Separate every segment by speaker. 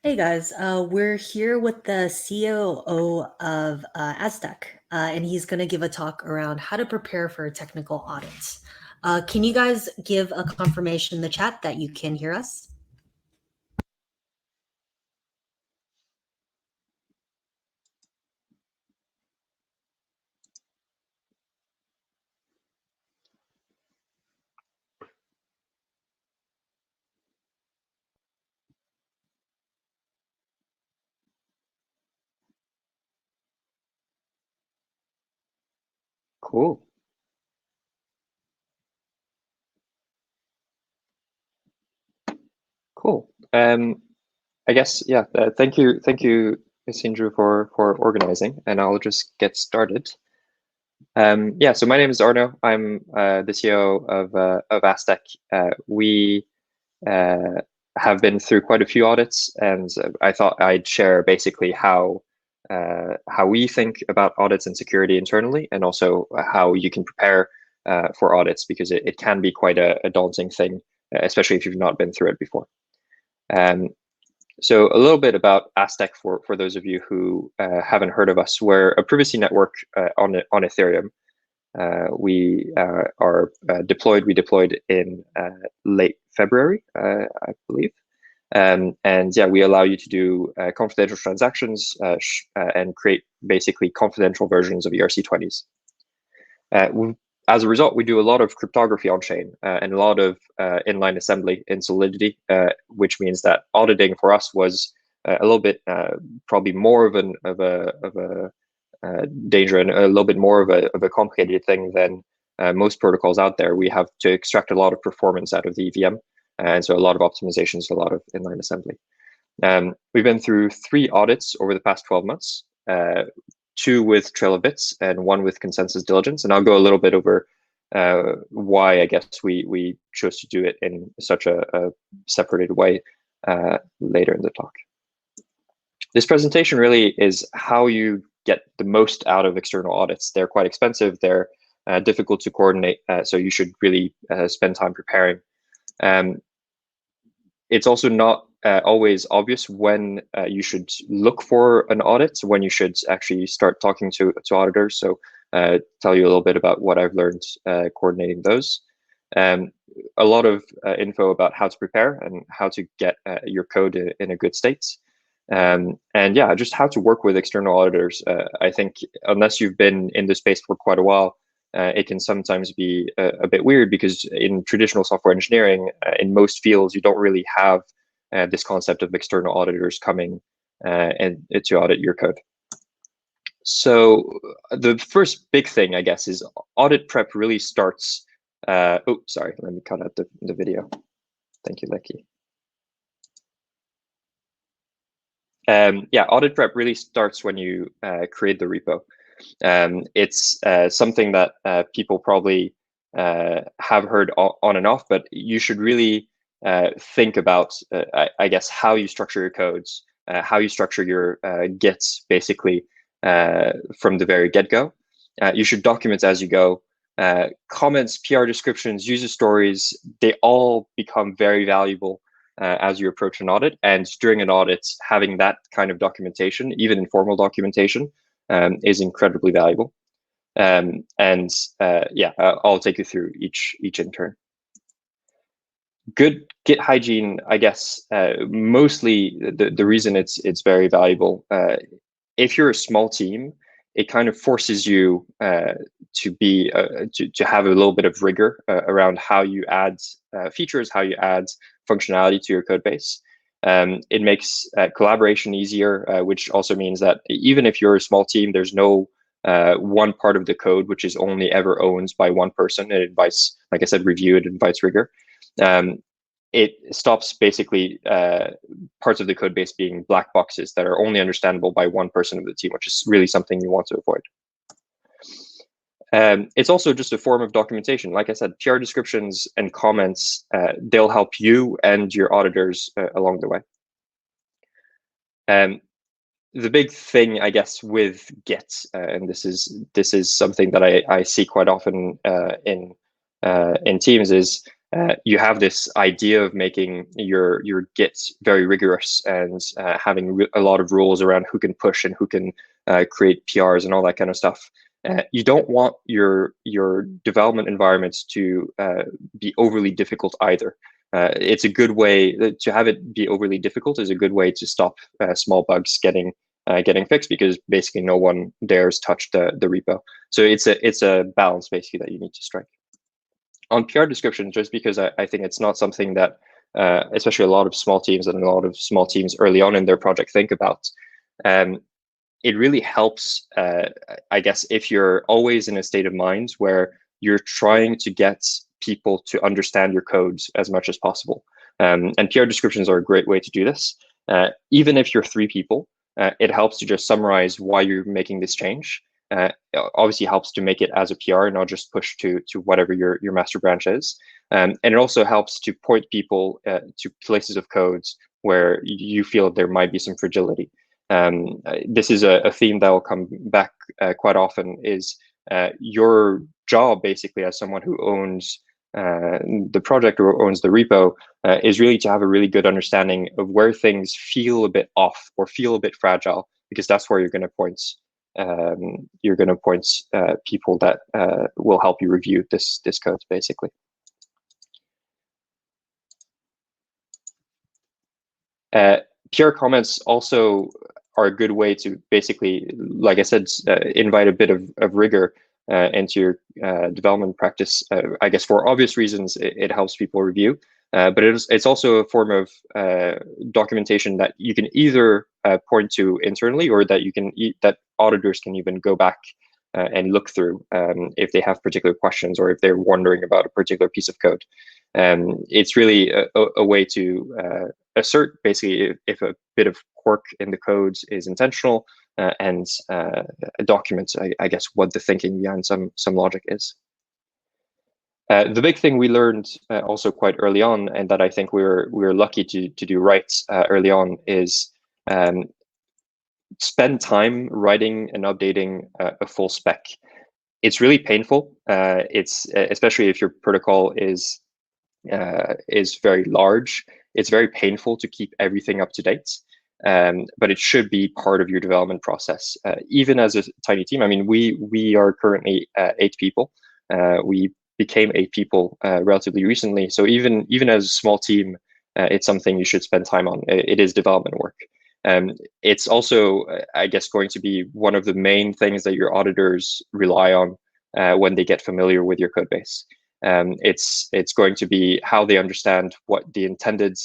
Speaker 1: Hey guys, we're here with the COO of Aztec, and he's going to give a talk around how to prepare for technical audits. Can you guys give a confirmation in the chat that you can hear us?
Speaker 2: Cool, cool. I guess yeah. Thank you, Miss Indru, for organizing, and I'll just get started. Yeah. So my name is Arno. I'm the CEO of Aztec. We uh, have been through quite a few audits, and I thought I'd share basically how we think about audits and security internally, and also how you can prepare for audits because it can be quite a daunting thing, especially if you've not been through it before. Um, so a little bit about Aztec for those of you who haven't heard of us. We're a privacy network on Ethereum. We are deployed. We deployed in late February, I believe. And yeah, we allow you to do confidential transactions and create basically confidential versions of ERC20s. As a result, we do a lot of cryptography on chain and a lot of inline assembly in Solidity, which means that auditing for us was a little bit probably more of a danger and a little bit more of a complicated thing than most protocols out there. We have to extract a lot of performance out of the EVM, and so a lot of optimizations, a lot of inline assembly. We've been through 3 audits over the past 12 months. 2 with Trail of Bits and 1 with Consensus Diligence. And I'll go a little bit over why I guess we chose to do it in such a separated way later in the talk. This presentation really is how you get the most out of external audits. They're quite expensive. They're difficult to coordinate. So you should really spend time preparing. It's also not always obvious when you should look for an audit, when you should actually start talking to auditors. So tell you a little bit about what I've learned coordinating those. A lot of info about how to prepare and how to get your code in a good state. And yeah, just how to work with external auditors. I think unless you've been in the space for quite a while, it can sometimes be a bit weird because in traditional software engineering, in most fields, you don't really have this concept of external auditors coming and to audit your code. So the first big thing, I guess, is audit prep really starts. Oh, sorry, let me cut out the video. Thank you, Lecky. Yeah, audit prep really starts when you create the repo. It's something that people probably have heard on and off, but you should really think about, I guess, how you structure your codes, how you structure your gets, basically, from the very get-go. You should document as you go. Comments, PR descriptions, user stories, they all become very valuable as you approach an audit. And during an audit, having that kind of documentation, even informal documentation, is incredibly valuable. Yeah, I'll take you through each in turn. Good Git hygiene, I guess, mostly the reason it's very valuable. If you're a small team, it kind of forces you to be to have a little bit of rigor around how you add features, how you add functionality to your code base. It makes collaboration easier, which also means that even if you're a small team, there's no one part of the code which is only ever owned by one person. It invites, like I said, review. It invites rigor. It stops basically parts of the code base being black boxes that are only understandable by one person of the team, which is really something you want to avoid. It's also just a form of documentation. Like I said, PR descriptions and comments, they'll help you and your auditors along the way. The big thing, I guess, with Git, and this is something that I see quite often in teams, is you have this idea of making your Git very rigorous and having a lot of rules around who can push and who can create PRs and all that kind of stuff. You don't want your development environments to be overly difficult either. It's a good way to have it be overly difficult is a good way to stop small bugs getting fixed, because basically no one dares touch the repo. So it's a balance basically that you need to strike. On PR description, just because I think it's not something that especially a lot of small teams early on in their project think about. It really helps, I guess, if you're always in a state of mind where you're trying to get people to understand your codes as much as possible. And PR descriptions are a great way to do this. Even if you're 3 people, it helps to just summarize why you're making this change. Obviously helps to make it as a PR and not just push to whatever your master branch is. And it also helps to point people to places of codes where you feel there might be some fragility. This is a theme that will come back quite often, is your job basically as someone who owns the project or owns the repo is really to have a really good understanding of where things feel a bit off or feel a bit fragile, because that's where you're going to point people that will help you review this code basically. PR comments also are a good way to basically, like I said, invite a bit of rigor into your development practice. I guess for obvious reasons, it helps people review, but it's also a form of documentation that you can either point to internally, or that that auditors can even go back and look through if they have particular questions or if they're wondering about a particular piece of code. It's really a way to assert basically if a bit of quirk in the code is intentional, and documents, I guess, what the thinking behind some logic is. The big thing we learned also quite early on, and that I think we're lucky to do right early on, is spend time writing and updating a full spec. It's really painful. It's especially if your protocol is very large. It's very painful to keep everything up to date, but it should be part of your development process. Even as a tiny team, I mean, we are currently 8 people. We became 8 people relatively recently. So even as a small team, it's something you should spend time on. It is development work. It's also, I guess, going to be one of the main things that your auditors rely on when they get familiar with your code base. It's going to be how they understand what the intended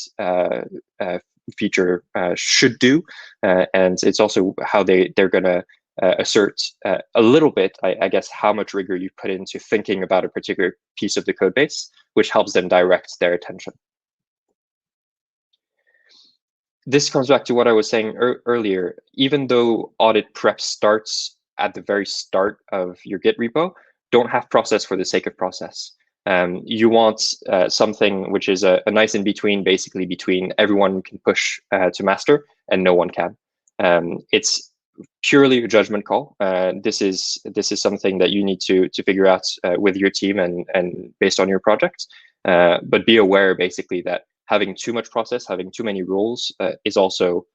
Speaker 2: feature should do, and it's also how they're going to assert a little bit, I guess, how much rigor you put into thinking about a particular piece of the code base, which helps them direct their attention. This comes back to what I was saying earlier. Even though audit prep starts at the very start of your Git repo, don't have process for the sake of process. You want something which is a nice in between, basically between everyone can push to master and no one can. It's purely a judgment call. This is something that you need to figure out with your team and based on your project. But be aware basically that having too much process, having too many rules is also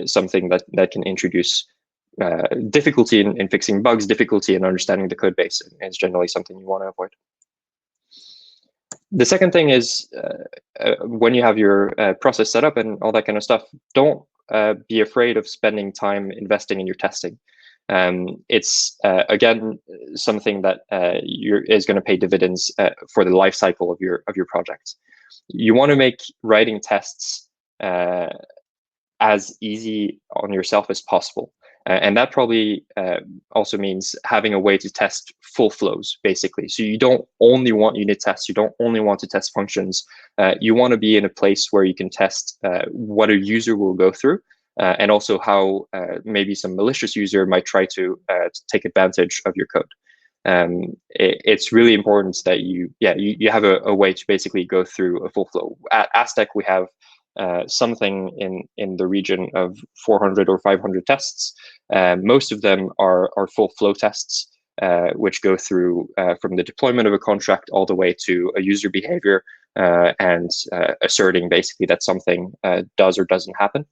Speaker 2: something that can introduce difficulty in fixing bugs, difficulty in understanding the code base, and it's generally something you want to avoid. The second thing is when you have your process set up and all that kind of stuff, don't be afraid of spending time investing in your testing. It's again something that is going to pay dividends for the life cycle of your project. You want to make writing tests as easy on yourself as possible. And that probably also means having a way to test full flows, basically. So you don't only want unit tests, you don't only want to test functions. You want to be in a place where you can test what a user will go through, and also how maybe some malicious user might try to take advantage of your code. It's really important that you have a way to basically go through a full flow. At Aztec, we have something in the region of 400 or 500 tests. Most of them are full flow tests, which go through from the deployment of a contract all the way to a user behavior, and asserting basically that something does or doesn't happen.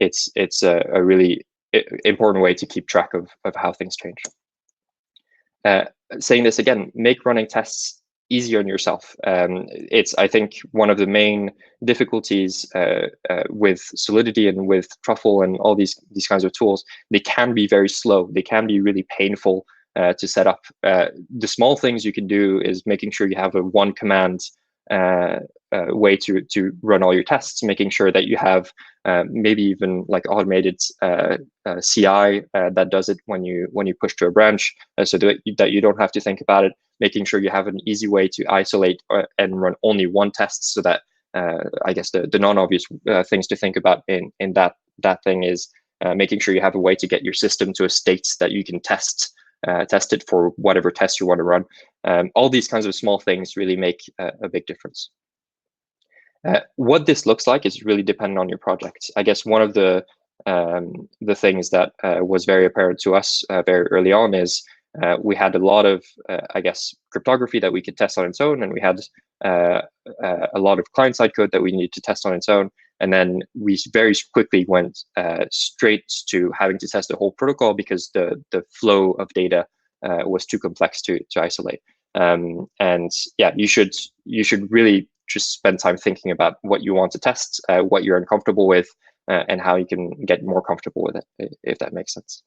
Speaker 2: It's a really important way to keep track of how things change. Saying this again, make running tests easier on yourself. It's, I think, one of the main difficulties with Solidity and with Truffle and all these kinds of tools. They can be very slow. They can be really painful to set up. The small things you can do is making sure you have a one command way to run all your tests, making sure that you have maybe even like automated CI that does it when you push to a branch, so that you don't have to think about it. Making sure you have an easy way to isolate and run only one test, so that I guess the non-obvious things to think about in that thing is making sure you have a way to get your system to a state that you can test it for whatever test you want to run. All these kinds of small things really make a big difference. What this looks like is really dependent on your project. I guess one of the things that was very apparent to us very early on is we had a lot of, I guess, cryptography that we could test on its own, and we had a lot of client-side code that we needed to test on its own. And then we very quickly went straight to having to test the whole protocol because the flow of data was too complex to isolate. And yeah, you should really just spend time thinking about what you want to test, what you're uncomfortable with, and how you can get more comfortable with it, if that makes sense.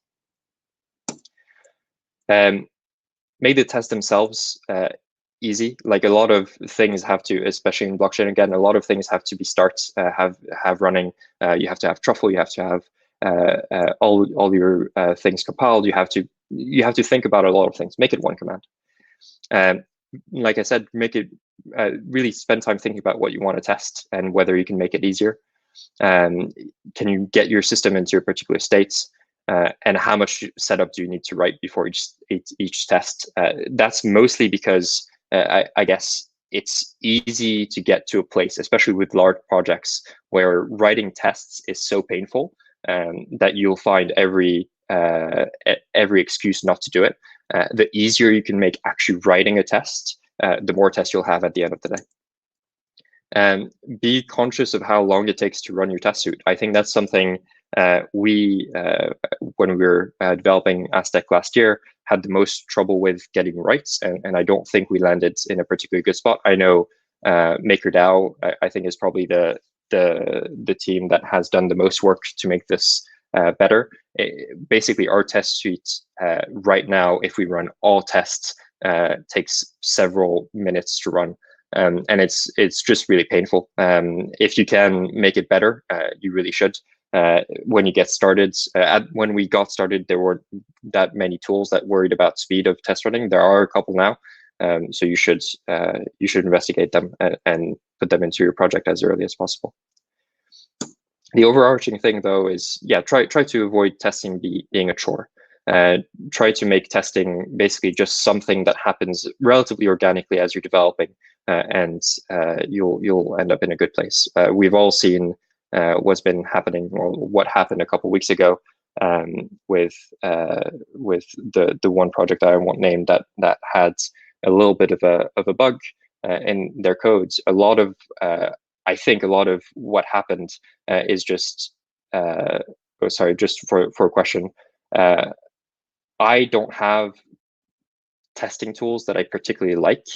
Speaker 2: Make the tests themselves easy. Like a lot of things have to, especially in blockchain, again, a lot of things have to be have running. You have to have Truffle. You have to have all your things compiled. You have to think about a lot of things. Make it one command. Like I said, make it really spend time thinking about what you want to test and whether you can make it easier. Can you get your system into your particular states? And how much setup do you need to write before each test? That's mostly because I guess it's easy to get to a place, especially with large projects, where writing tests is so painful that you'll find every excuse not to do it. The easier you can make actually writing a test, the more tests you'll have at the end of the day. Be conscious of how long it takes to run your test suite. I think that's something we, when we were developing Aztec last year, had the most trouble with getting right, and I don't think we landed in a particularly good spot. I know MakerDAO, I think, is probably the team that has done the most work to make this better. Basically, our test suite right now, if we run all tests, takes several minutes to run. And it's just really painful. If you can make it better, you really should. When you get started, when we got started, there weren't that many tools that worried about speed of test running. There are a couple now, so you should investigate them and put them into your project as early as possible. The overarching thing, though, is try to avoid testing being a chore. Try to make testing basically just something that happens relatively organically as you're developing, and you'll end up in a good place. We've all seen what's been happening, or what happened a couple of weeks ago with the one project I won't name that had a little bit of a bug in their codes. I think a lot of what happened is just just for a question. I don't have testing tools that I particularly like.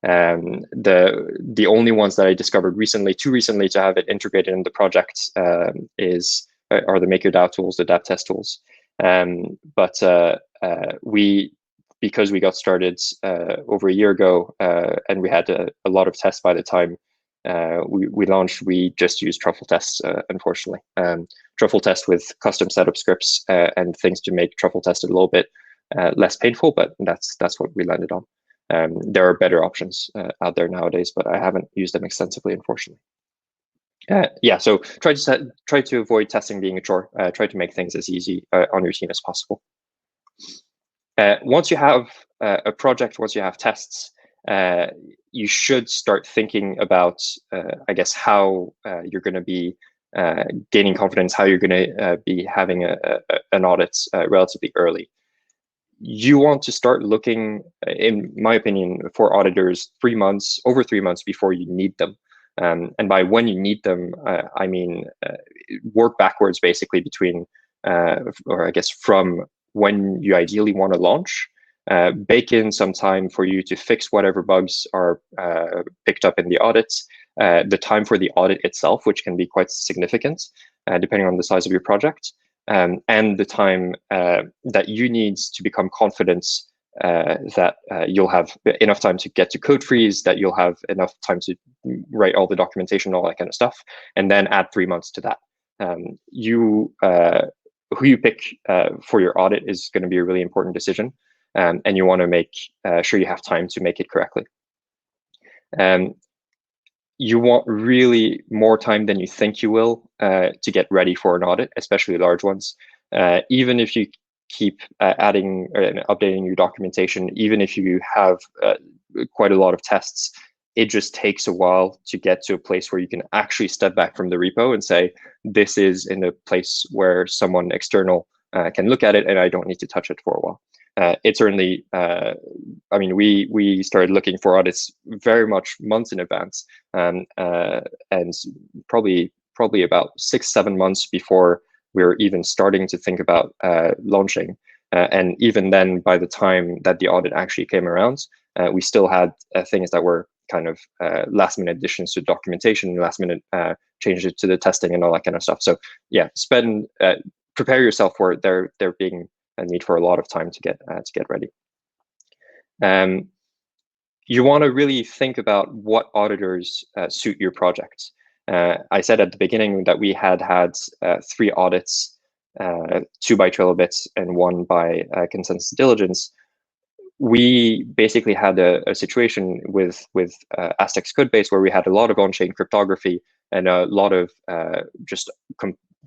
Speaker 2: The only ones that I discovered too recently to have it integrated in the project are the MakerDAO tools, the DApp test tools. But because we got started over a year ago, and we had a lot of tests by the time we launched, we just used Truffle tests, unfortunately. Truffle test with custom setup scripts and things to make Truffle test a little bit less painful, but that's what we landed on. There are better options out there nowadays, but I haven't used them extensively, unfortunately. So try to avoid testing being a chore. Try to make things as easy on your team as possible. Once you have a project, once you have tests, you should start thinking about, I guess, how you're going to be gaining confidence, how you're going to be having an audit relatively early. you want to start looking, in my opinion, for auditors over 3 months before you need them. And by when you need them, I mean work backwards basically between, or I guess from when you ideally want to launch. Bake in some time for you to fix whatever bugs are picked up in the audits, the time for the audit itself, which can be quite significant depending on the size of your project, and the time that you need to become confident that you'll have enough time to get to code freeze, that you'll have enough time to write all the documentation, all that kind of stuff, and then add 3 months to that. Who you pick for your audit is going to be a really important decision, and you want to make sure you have time to make it correctly. You want really more time than you think you will to get ready for an audit, especially large ones. Even if you keep adding and updating your documentation, even if you have quite a lot of tests, it just takes a while to get to a place where you can actually step back from the repo and say, this is in a place where someone external can look at it and I don't need to touch it for a while. It certainly, I mean, we started looking for audits very much months in advance, and probably about 6-7 months before we were even starting to think about launching. And even then, by the time that the audit actually came around, we still had things that were kind of last minute additions to documentation, last minute changes to the testing and all that kind of stuff. So yeah, prepare yourself for there being a need for a lot of time to get ready. You want to really think about what auditors suit your project. I said at the beginning that we had 3 audits, 2 by Trilobits and 1 by consensus diligence. We basically had a situation with Aztec's code base where we had a lot of on-chain cryptography and a lot of just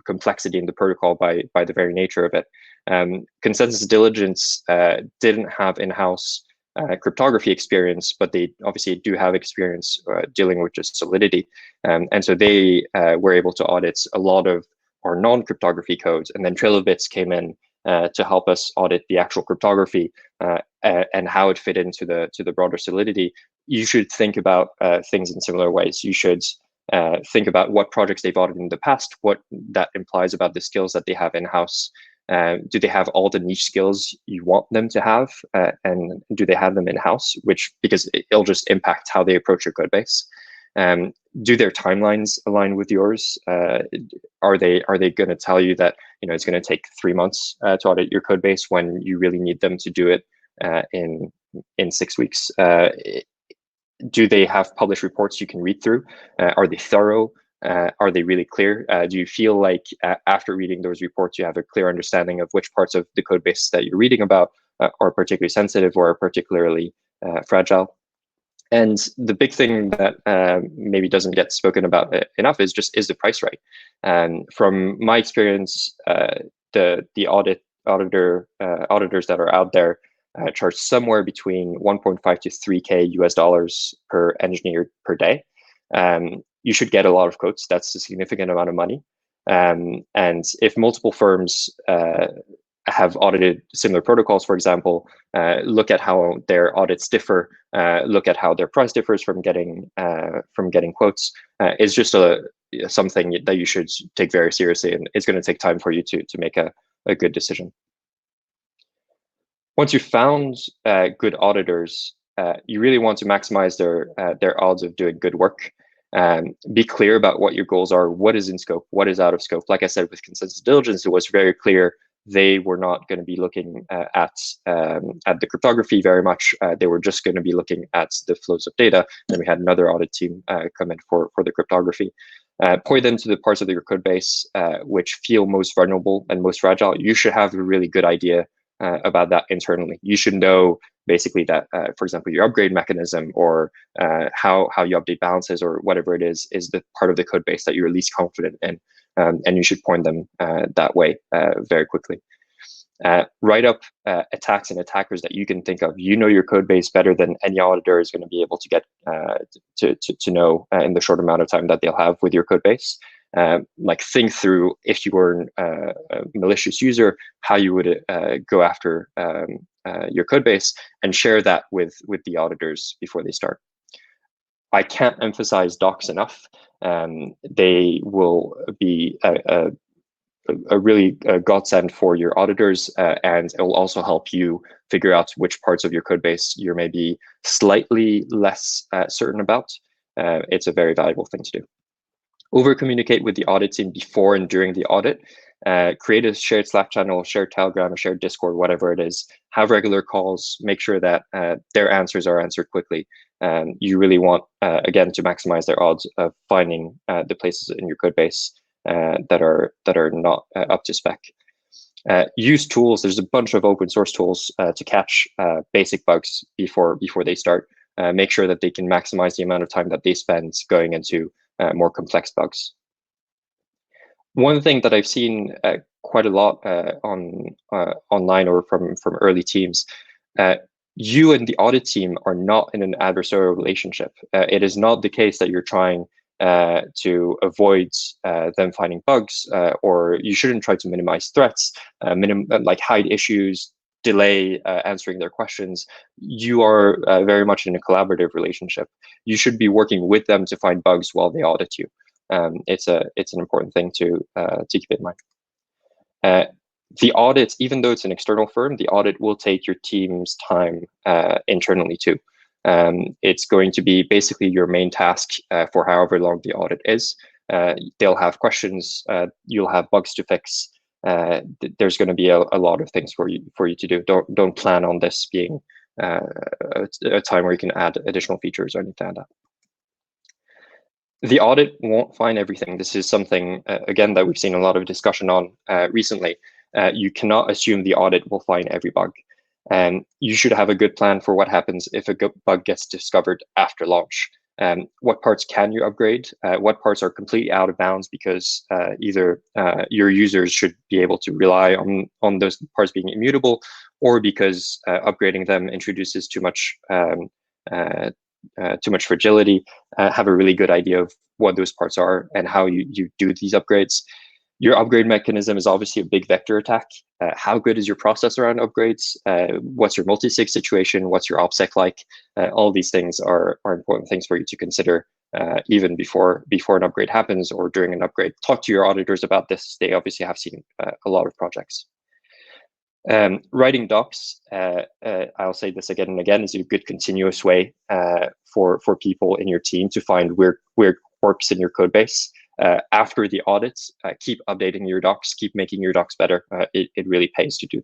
Speaker 2: complexity in the protocol by the very nature of it. Consensus diligence didn't have in-house cryptography experience, but they obviously do have experience dealing with just solidity. And so they were able to audit a lot of our non-cryptography codes. And then Trilobits came in to help us audit the actual cryptography and how it fit into the broader solidity. You should think about things in similar ways. You should think about what projects they've audited in the past, what that implies about the skills that they have in-house. Do they have all the niche skills you want them to have, and do they have them in-house? Because it'll just impact how they approach your code base. Do their timelines align with yours? Are they going to tell you that it's going to take 3 months to audit your code base when you really need them to do it in 6 weeks? Do they have published reports you can read through? Are they thorough? Are they really clear? Do you feel like after reading those reports, you have a clear understanding of which parts of the code base that you're reading about are particularly sensitive or are particularly fragile? And the big thing that maybe doesn't get spoken about enough is the price right? From my experience, the auditors that are out there charge somewhere between 1.5 to 3K US dollars per engineer per day. You should get a lot of quotes. That's a significant amount of money. And if multiple firms have audited similar protocols, for example, look at how their audits differ, look at how their price differs from getting quotes, is just something that you should take very seriously, and it's going to take time for you to make a good decision. Once you've found good auditors, you really want to maximize their odds of doing good work. Be clear about what your goals are, what is in scope, what is out of scope. Like I said, with consensus diligence, it was very clear they were not going to be looking at the cryptography very much. They were just going to be looking at the flows of data. Then we had another audit team come in for the cryptography. Point them to the parts of your code base which feel most vulnerable and most fragile. You should have a really good idea about that internally. You should know basically that, for example, your upgrade mechanism or how you update balances or whatever it is the part of the code base that you're least confident in, and you should point them that way very quickly. Write up attacks and attackers that you can think of. You know your code base better than any auditor is going to be able to get to know in the short amount of time that they'll have with your code base. Like think through, if you were a malicious user, how you would go after your code base and share that with the auditors before they start. I can't emphasize docs enough. They will be a really godsend for your auditors, and it will also help you figure out which parts of your code base you're maybe slightly less certain about. It's a very valuable thing to do. Over communicate with the audit team before and during the audit. Create a shared Slack channel, shared Telegram, a shared Discord, whatever it is. Have regular calls. Make sure that their answers are answered quickly. You really want, again, to maximize their odds of finding the places in your code base that are not up to spec. Use tools. There's a bunch of open source tools to catch basic bugs before they start. Make sure that they can maximize the amount of time that they spend going into more complex bugs. One thing that I've seen quite a lot online or from early teams, you and the audit team are not in an adversarial relationship. It is not the case that you're trying to avoid them finding bugs, or you shouldn't try to minimize threats, like hide issues, delay answering their questions. You are very much in a collaborative relationship. You should be working with them to find bugs while they audit you. It's an important thing to keep in mind. The audit, even though it's an external firm, the audit will take your team's time internally too. It's going to be basically your main task for however long the audit is. They'll have questions. You'll have bugs to fix. There's going to be a lot of things for you to do. Don't plan on this being a time where you can add additional features or anything like that. The audit won't find everything. This is something, again, that we've seen a lot of discussion on recently. You cannot assume the audit will find every bug. You should have a good plan for what happens if a bug gets discovered after launch. What parts can you upgrade? What parts are completely out of bounds because either your users should be able to rely on those parts being immutable, or because upgrading them introduces too much fragility. Have a really good idea of what those parts are and how you do these upgrades. Your upgrade mechanism is obviously a big vector attack. How good is your process around upgrades? What's your multi-sig situation? What's your OPSEC like? All these things are important things for you to consider even before an upgrade happens or during an upgrade. Talk to your auditors about this. They obviously have seen a lot of projects. Writing docs, I'll say this again and again, is a good continuous way for people in your team to find weird quirks in your code base. After the audits, keep updating your docs, keep making your docs better. It really pays to do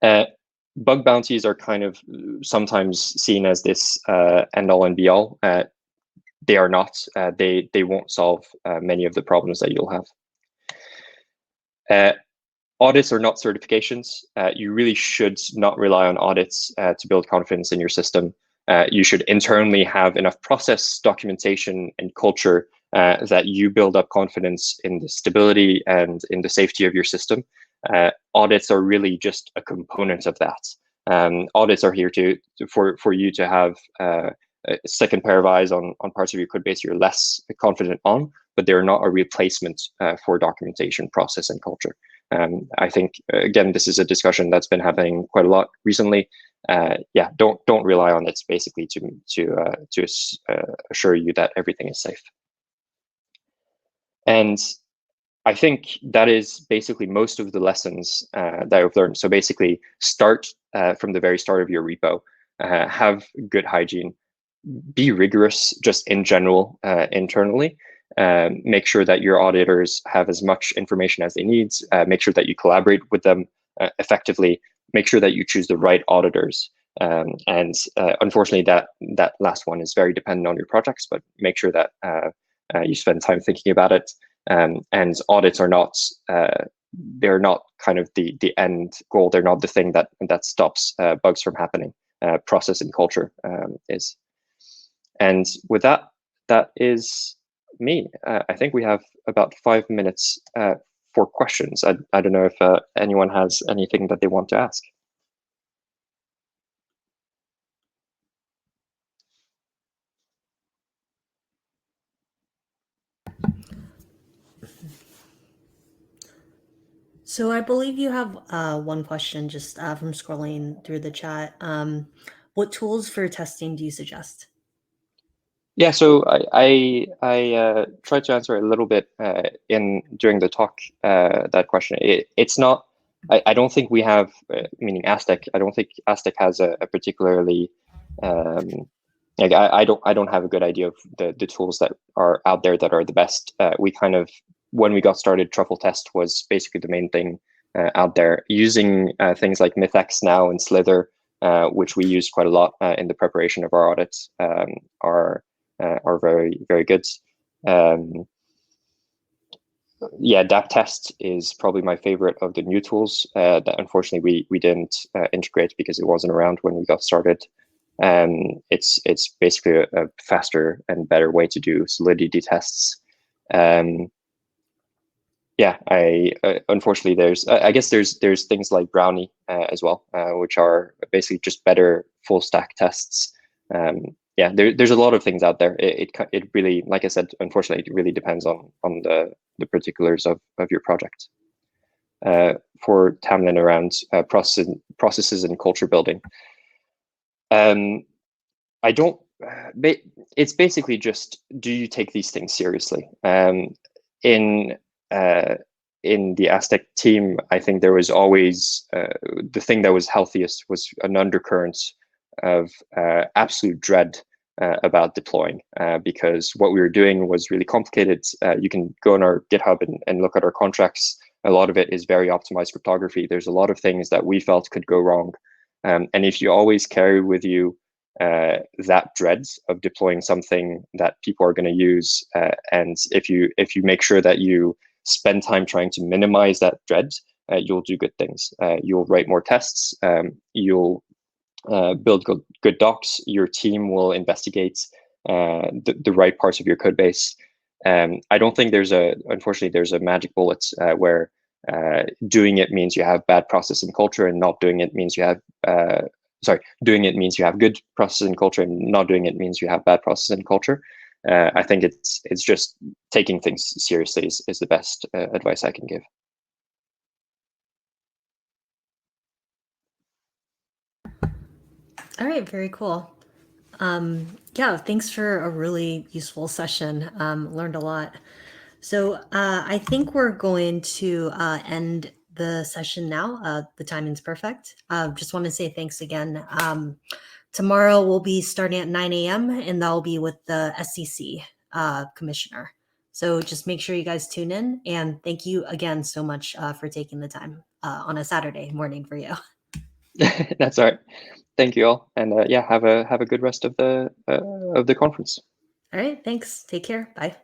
Speaker 2: that. Bug bounties are kind of sometimes seen as this end all and be all. They are not. They won't solve many of the problems that you'll have. Audits are not certifications. You really should not rely on audits to build confidence in your system. You should internally have enough process, documentation, and culture that you build up confidence in the stability and in the safety of your system. Audits are really just a component of that. Audits are here for you to have a second pair of eyes on parts of your code base you're less confident on, but they're not a replacement for documentation, process, and culture. I think, again, this is a discussion that's been happening quite a lot recently. Yeah, don't rely on it basically to assure you that everything is safe. And I think that is basically most of the lessons that I've learned. So basically, start from the very start of your repo. Have good hygiene. Be rigorous just in general internally. Make sure that your auditors have as much information as they need. Make sure that you collaborate with them effectively. Make sure that you choose the right auditors. And unfortunately, that last one is very dependent on your projects, but make sure that you spend time thinking about it. And audits are not, they're not kind of the end goal. They're not the thing that stops bugs from happening. Process and culture is. And with that, that is me. I think we have about 5 minutes for questions. I don't know if anyone has anything that they want to ask.
Speaker 1: So I believe you have one question just from scrolling through the chat. What tools for testing do you suggest?
Speaker 2: Yeah, so I tried to answer a little bit in during the talk that question. It's not. I don't think we have, meaning Aztec. I don't think Aztec has a particularly um, like I don't have a good idea of the tools that are out there that are the best. We kind of when we got started, truffle test was basically the main thing out there. Using things like MythX now and Slither, which we use quite a lot in the preparation of our audits, are very good. Um, yeah, DAP test is probably my favorite of the new tools that unfortunately we didn't integrate because it wasn't around when we got started. It's basically a faster and better way to do solidity tests. Yeah, I unfortunately I guess there's things like Brownie as well, which are basically just better full stack tests. Yeah, there's a lot of things out there. It really, like I said, unfortunately, it really depends on the particulars of your project. For Tamlin around processes and culture building, I don't. It's basically just, do you take these things seriously? In uh, in the Aztec team, I think there was always the thing that was healthiest was an undercurrent of absolute dread about deploying, because what we were doing was really complicated. You can go on our GitHub and look at our contracts. A lot of it is very optimized cryptography. There's a lot of things that we felt could go wrong. And if you always carry with you that dread of deploying something that people are going to use, and if you make sure that you spend time trying to minimize that dread, you'll do good things. You'll write more tests. You'll build good docs. Your team will investigate the right parts of your code base. I don't think unfortunately, there's a magic bullet where doing it means you have bad process and culture, and not doing it means you have doing it means you have good process and culture, and not doing it means you have bad process and culture. I think it's just taking things seriously is the best advice I can give.
Speaker 1: All right, very cool. Yeah, thanks for a really useful session. Learned a lot. So I think we're going to end the session now. The timing's perfect. Just want to say thanks again. Tomorrow we'll be starting at 9 a.m. and that'll be with the SEC commissioner. So just make sure you guys tune in. And thank you again so much for taking the time on a Saturday morning for you.
Speaker 2: That's all right. Thank you all, and yeah, have a good rest of the conference.
Speaker 1: All right, thanks. Take care. Bye.